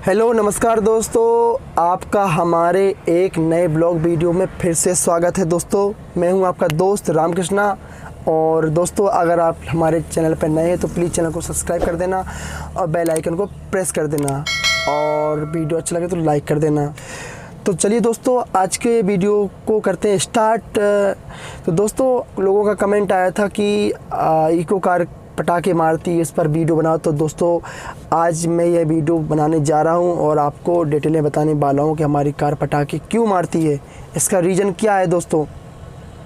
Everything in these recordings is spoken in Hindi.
हेलो नमस्कार दोस्तों, आपका हमारे एक नए ब्लॉग वीडियो में फिर से स्वागत है। दोस्तों मैं हूं आपका दोस्त रामकृष्णा। और दोस्तों अगर आप हमारे चैनल पर नए हैं तो प्लीज़ चैनल को सब्सक्राइब कर देना और बेल आइकन को प्रेस कर देना और वीडियो अच्छा लगे तो लाइक कर देना। तो चलिए दोस्तों आज के वीडियो को करते हैं स्टार्ट। तो दोस्तों लोगों का कमेंट आया था कि इको कार पटाखे मारती है, इस पर वीडियो बनाओ। तो दोस्तों आज मैं यह वीडियो बनाने जा रहा हूं और आपको डिटेलें बताने वाला हूं कि हमारी कार पटाखे क्यों मारती है, इसका रीज़न क्या है। दोस्तों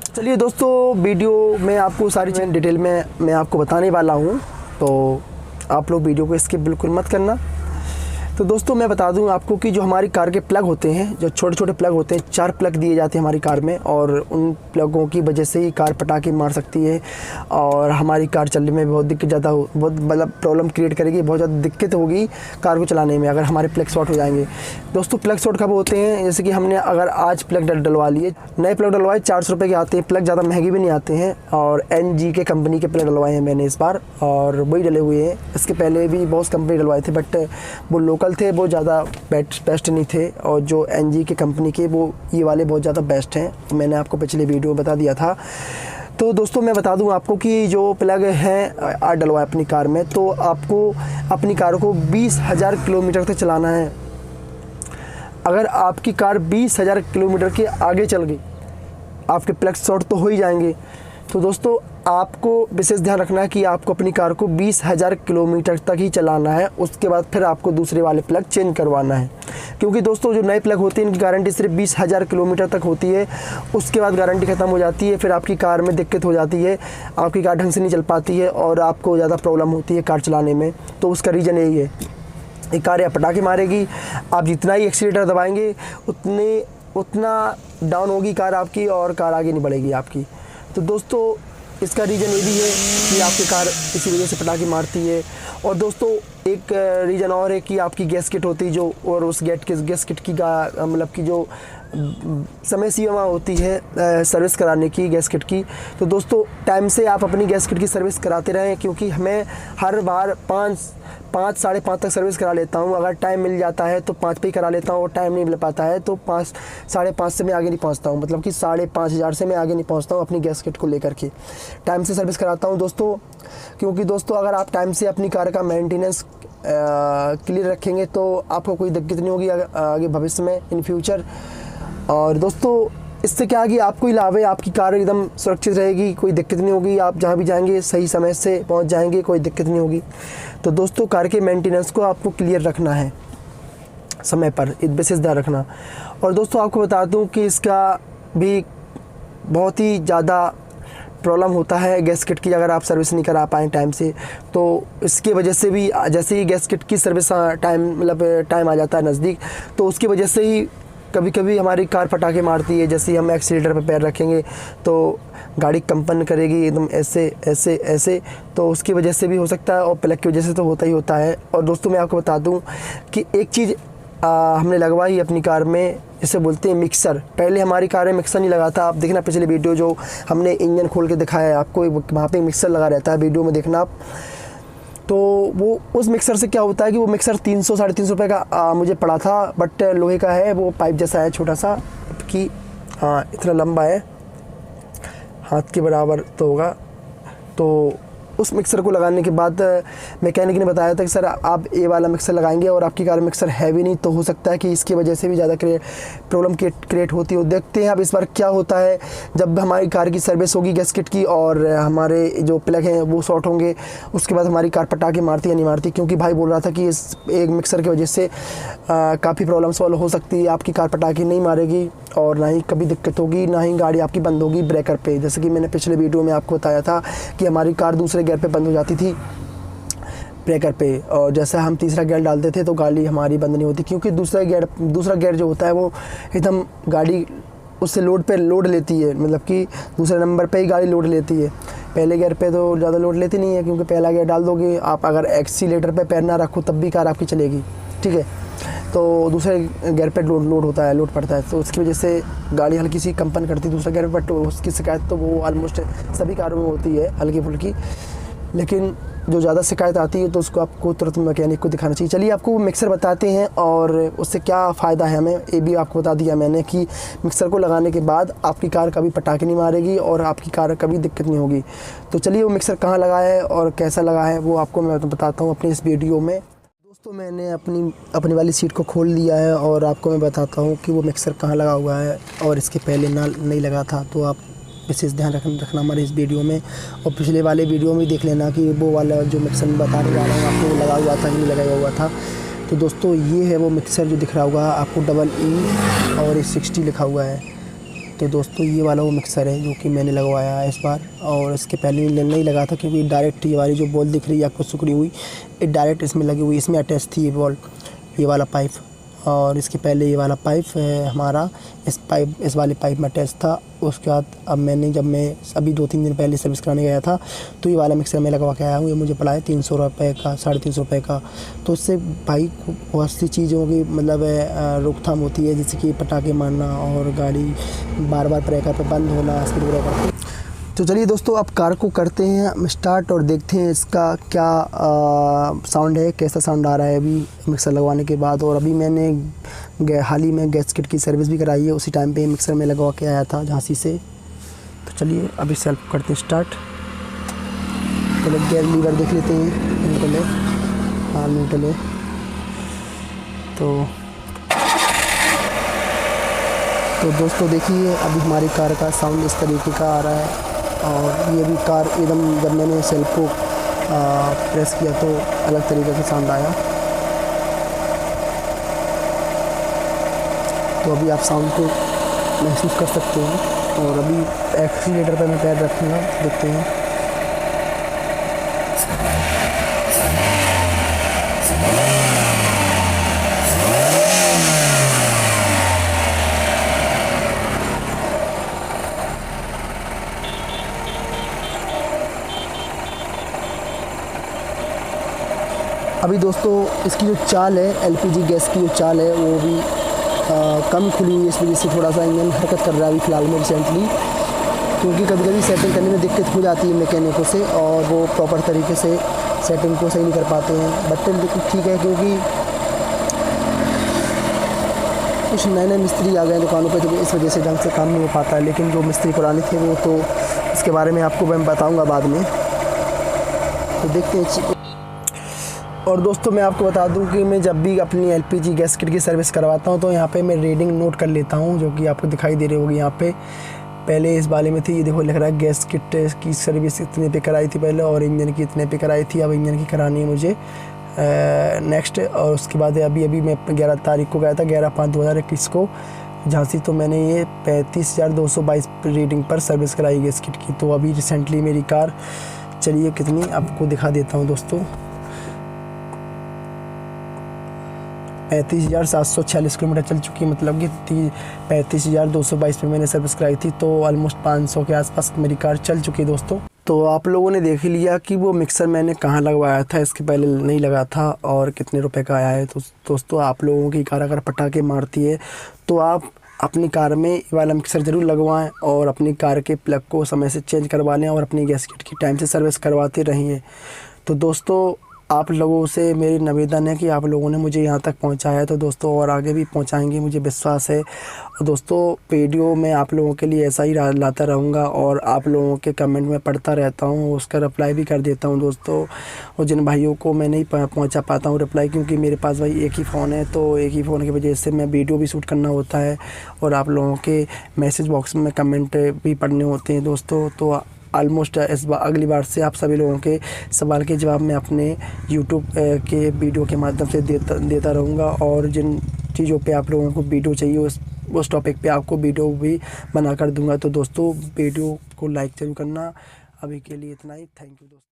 चलिए दोस्तों वीडियो में आपको सारी चीज़ें डिटेल में मैं आपको बताने वाला हूं, तो आप लोग वीडियो को स्किप बिल्कुल मत करना। तो दोस्तों मैं बता दूं आपको कि जो हमारी कार के प्लग होते हैं, जो छोटे छोटे प्लग होते हैं, 4 प्लग दिए जाते हैं हमारी कार में, और उन प्लगों की वजह से ही कार पटाखे मार सकती है और हमारी कार चलने में बहुत दिक्कत ज़्यादा बहुत मतलब प्रॉब्लम क्रिएट करेगी, बहुत ज़्यादा दिक्कत होगी कार को चलाने में अगर हमारे प्लग शॉर्ट हो जाएंगे। दोस्तों प्लग शॉर्ट कब होते हैं, जैसे कि हमने अगर आज प्लग डलवा लिए, नए प्लग डलवाए 400 रुपये के आते हैं प्लग, ज़्यादा महंगे भी नहीं आते हैं, और NG के कंपनी के प्लग डलवाए हैं मैंने इस बार, और वही डले हुए हैं। इसके पहले भी बहुत कंपनी डलवाए थे बट वो लोकल थे, वो ज़्यादा बेस्ट नहीं थे, और जो NG के कंपनी के वो ये वाले बहुत ज़्यादा बेस्ट हैं। मैंने आपको पिछले वीडियो में बता दिया था। तो दोस्तों मैं बता दूं आपको कि जो प्लग हैं आज डलवाए अपनी कार में, तो आपको अपनी कार को 20,000 किलोमीटर तक चलाना है। अगर आपकी कार 20,000 किलोमीटर के आगे चल गई, आपके प्लग शॉर्ट तो हो ही जाएंगे। तो दोस्तों आपको विशेष ध्यान रखना है कि आपको अपनी कार को 20,000 किलोमीटर तक ही चलाना है, उसके बाद फिर आपको दूसरे वाले प्लग चेंज करवाना है। क्योंकि दोस्तों जो नए प्लग होते हैं इनकी गारंटी सिर्फ 20,000 किलोमीटर तक होती है, उसके बाद गारंटी ख़त्म हो जाती है, फिर आपकी कार में दिक्कत हो जाती है, आपकी कार ढंग से नहीं चल पाती है और आपको ज़्यादा प्रॉब्लम होती है कार चलाने में। तो उसका रीज़न यही है, ये कार या पटाखे मारेगी, आप जितना ही एक्सीलेटर दबाएँगे उतना डाउन होगी कार आपकी और कार आगे नहीं बढ़ेगी आपकी। तो दोस्तों इसका रीज़न ये भी है कि आपकी कार इसी वजह से पटाखे मारती है। और दोस्तों एक रीज़न और है कि आपकी गैस किट होती है जो, और उस गैस किट की मतलब की जो समय सीमा होती है सर्विस कराने की गैस किट की। तो दोस्तों टाइम से आप अपनी गैस किट की सर्विस कराते रहें, क्योंकि हमें हर बार 5 साढ़े 5 तक सर्विस करा लेता हूँ। अगर टाइम मिल जाता है तो 5 पे ही करा लेता हूँ, और टाइम नहीं मिल पाता है तो 5 साढ़े 5 से मैं आगे नहीं पहुँचता हूँ, मतलब कि 5,500 से मैं आगे नहीं पहुँचता हूँ अपनी गैस किट को लेकर के। टाइम से सर्विस कराता हूँ दोस्तों, क्योंकि दोस्तों अगर आप टाइम से अपनी कार का मेंटेनेंस क्लियर रखेंगे तो आपको कोई दिक्कत नहीं होगी आगे भविष्य में इन फ्यूचर। और दोस्तों इससे क्या है कि आपको ही लाभ है, आपकी कार एकदम सुरक्षित रहेगी, कोई दिक्कत नहीं होगी, आप जहाँ भी जाएंगे सही समय से पहुँच जाएंगे, कोई दिक्कत नहीं होगी। तो दोस्तों कार के मेंटेनेंस को आपको क्लियर रखना है समय पर, विशेष ध्यान रखना। और दोस्तों आपको बता दूं कि इसका भी बहुत ही ज़्यादा प्रॉब्लम होता है गैस किट की, अगर आप सर्विस नहीं करा पाएँ टाइम से, तो इसकी वजह से भी जैसे ही गैस किट की सर्विस टाइम आ जाता है नज़दीक, तो उसकी वजह से ही कभी कभी हमारी कार पटाखे मारती है। जैसे ही हम एक्सीलेटर पर पैर रखेंगे तो गाड़ी कंपन करेगी एकदम ऐसे ऐसे ऐसे, तो उसकी वजह से भी हो सकता है, और प्लग की वजह से तो होता ही होता है। और दोस्तों मैं आपको बता दूं कि एक चीज़ हमने लगवाई अपनी कार में, जिसे बोलते हैं मिक्सर। पहले हमारी कार में मिक्सर नहीं लगा था, आप देखना पिछले वीडियो जो हमने इंजन खोल के दिखाया है आपको, वहाँ पर मिक्सर लगा रहता है, वीडियो में देखना आप। तो वो उस मिक्सर से क्या होता है कि वो मिक्सर 300 साढ़े 300 रुपये का मुझे पड़ा था, बट लोहे का है, वो पाइप जैसा है छोटा सा, कि इतना लंबा है, हाथ के बराबर तो होगा। तो उस मिक्सर को लगाने के बाद मैकेनिक ने बताया था कि सर आप ये वाला मिक्सर लगाएंगे और आपकी कार में मिक्सर हैवी नहीं, तो हो सकता है कि इसकी वजह से भी ज़्यादा प्रॉब्लम क्रिएट होती हो। देखते हैं अब इस बार क्या होता है, जब हमारी कार की सर्विस होगी गैस किट की और हमारे जो प्लग हैं वो शॉर्ट होंगे, उसके बाद हमारी कार पटाखे मारती या नहीं मारती। क्योंकि भाई बोल रहा था कि इस एक मिक्सर की वजह से काफ़ी प्रॉब्लम सॉल्व हो सकती है, आपकी कार पटाखे नहीं मारेगी और ना ही कभी दिक्कत होगी, ना ही गाड़ी आपकी बंद होगी ब्रेकर पे। जैसे कि मैंने पिछले वीडियो में आपको बताया था कि हमारी कार दूसरे गियर पे बंद हो जाती थी ब्रेकर पे, और जैसे हम तीसरा गियर डालते थे तो गाड़ी हमारी बंद नहीं होती, क्योंकि दूसरा गियर जो होता है वो एकदम गाड़ी उससे लोड लेती है, मतलब कि दूसरे नंबर पे ही गाड़ी लोड लेती है। पहले गियर पे तो ज़्यादा लोड लेती नहीं है, क्योंकि पहला गियर डाल दोगे आप, अगर एक्सीलेटर पे पैर ना रखो तब भी कार आपकी चलेगी, ठीक है। तो दूसरे गियर पे लोड पड़ता है, तो उसकी वजह से गाड़ी हल्की सी कंपन करती है दूसरा गियर पे। बट उसकी शिकायत तो वो ऑलमोस्ट सभी कारों में होती है हल्की फुल्की, लेकिन जो ज़्यादा शिकायत आती है तो उसको आपको तुरंत मैकेनिक को दिखाना चाहिए। चलिए आपको वो मिक्सर बताते हैं और उससे क्या फ़ायदा है हमें, ये भी आपको बता दिया मैंने कि मिक्सर को लगाने के बाद आपकी कार कभी पटाखे नहीं मारेगी और आपकी कार कभी दिक्कत नहीं होगी। तो चलिए वो मिक्सर कहाँ लगा है और कैसा लगा है वो आपको मैं बताता हूँ अपनी इस वीडियो में। दोस्तों मैंने अपनी वाली सीट को खोल लिया है और आपको मैं बताता हूँ कि वो मिक्सर कहाँ लगा हुआ है और इसके पहले नहीं लगा था। तो आप विशेष ध्यान रखना हमारे इस वीडियो में, और पिछले वाले वीडियो में देख लेना कि वो वाला जो मिक्सर मैं बताने वाला हूँ आपको वो लगा हुआ था कि नहीं लगाया हुआ था। तो दोस्तों ये है वो मिक्सर जो दिख रहा होगा आपको, EE और 60 लिखा हुआ है। तो दोस्तों ये वाला वो मिक्सर है जो कि मैंने लगवाया है इस बार, और इसके पहले नहीं लगा था क्योंकि डायरेक्ट ये वाली जो बॉल दिख रही है आपको सिकुड़ी हुई, ये डायरेक्ट इसमें लगी हुई, इसमें अटैच थी ये बॉल, ये वाला पाइप। और इसके पहले ये वाला पाइप है हमारा, इस वाले पाइप में अटैच था। उसके बाद अब जब मैं अभी 2-3 दिन पहले सर्विस कराने गया था तो ये वाला मिक्सर मैं लगवा के आया हूँ। ये मुझे पड़ा है 300 रुपये का, 350 रुपये का। तो इससे भाई बहुत सी चीज़ों की मतलब रोकथाम होती है, जैसे कि पटाखे मारना और गाड़ी बार ब्रेकर पर बंद होना, स्पीड ब्रेकर। तो चलिए दोस्तों अब कार को करते हैं स्टार्ट और देखते हैं इसका क्या साउंड है, कैसा साउंड आ रहा है अभी मिक्सर लगवाने के बाद। और अभी मैंने हाल ही में गैस किट की सर्विस भी कराई है, उसी टाइम पे मिक्सर में लगवा के आया था झांसी से। तो चलिए अभी सेल्फ करते हैं स्टार्ट। पहले गेयर लीवर देख लेते हैं, न्यूट्रल है, हाँ न्यूट्रल है। तो दोस्तों देखिए अभी हमारी कार का साउंड इस तरीके का आ रहा है। और ये भी कार एकदम जब मैंने सेल्फ को प्रेस किया तो अलग तरीके का साउंड आया। तो अभी आप साउंड को महसूस कर सकते हैं। और अभी एक्सीलेटर पर मैं पैर रखूँगा, देखते हैं। अभी दोस्तों इसकी जो चाल है, LPG गैस की जो चाल है वो भी कम खुली हुई है, इस वजह से थोड़ा सा इंजन हरकत कर रहा है अभी फ़िलहाल में रिसेंटली। क्योंकि कभी कभी सेटिंग करने में दिक्कत हो जाती है मैकेनिकों से और वो प्रॉपर तरीके से सेटिंग को सही नहीं कर पाते हैं। बट लेकिन ठीक है, क्योंकि कुछ नए मिस्त्री आ गए हैं दुकानों पे, तो इस वजह से ढंग से काम नहीं हो पाता है। लेकिन जो मिस्त्री पुराने थे वो तो इसके बारे में आपको मैं बताऊँगा बाद में। तो देखते हैं। और दोस्तों मैं आपको बता दूं कि मैं जब भी अपनी LPG गैस किट की सर्विस करवाता हूं तो यहां पे मैं रीडिंग नोट कर लेता हूं, जो कि आपको दिखाई दे रही होगी यहाँ पे। पहले इस वाले में थी, ये देखो लिख रहा है गैस किट की सर्विस इतने पे कराई थी पहले, और इंजन की इतने पे कराई थी। अब इंजन की करानी है मुझे नेक्स्ट। और उसके बाद अभी मैं 11 तारीख को गया था, 11/5/2021 को झांसी। तो मैंने ये 35,222 रीडिंग पर सर्विस कराई गैस किट की। तो अभी रिसेंटली मेरी कार चलिए कितनी आपको दिखा देता हूँ दोस्तों, 35,746 किलोमीटर चल चुकी है। मतलब कि 35,222 पे मैंने सर्विस कराई थी, तो ऑलमोस्ट 500 के आसपास मेरी कार चल चुकी है दोस्तों। तो आप लोगों ने देख ही लिया कि वो मिक्सर मैंने कहाँ लगवाया था, इसके पहले नहीं लगा था और कितने रुपए का आया है। तो दोस्तों आप लोगों की कार अगर पटाखे मारती है तो आप अपनी कार में ये वाला मिक्सर ज़रूर लगवाएं और अपनी कार के प्लग को समय से चेंज करवा लें और अपनी गैस किट की टाइम से सर्विस करवाते रहिए। तो दोस्तों आप लोगों से मेरी निवेदन है कि आप लोगों ने मुझे यहाँ तक पहुँचाया है, तो दोस्तों और आगे भी पहुँचाएंगे, मुझे विश्वास है। और दोस्तों वीडियो मैं आप लोगों के लिए ऐसा ही लाता रहूँगा और आप लोगों के कमेंट में पढ़ता रहता हूँ, उसका रिप्लाई भी कर देता हूँ दोस्तों। और जिन भाइयों को मैं नहीं पहुँचा पाता हूँ रिप्लाई, क्योंकि मेरे पास भाई एक ही फ़ोन है, तो एक ही फ़ोन की वजह से मैं वीडियो भी शूट करना होता है और आप लोगों के मैसेज बॉक्स में कमेंट भी पढ़ने होते हैं दोस्तों। तो ऑलमोस्ट अगली बार से आप सभी लोगों के सवाल के जवाब मैं अपने यूट्यूब के वीडियो के माध्यम से देता रहूँगा। और जिन चीज़ों पे आप लोगों को वीडियो चाहिए उस टॉपिक पे आपको वीडियो भी बना कर दूँगा। तो दोस्तों वीडियो को लाइक ज़रूर करना। अभी के लिए इतना ही, थैंक यू दोस्तों।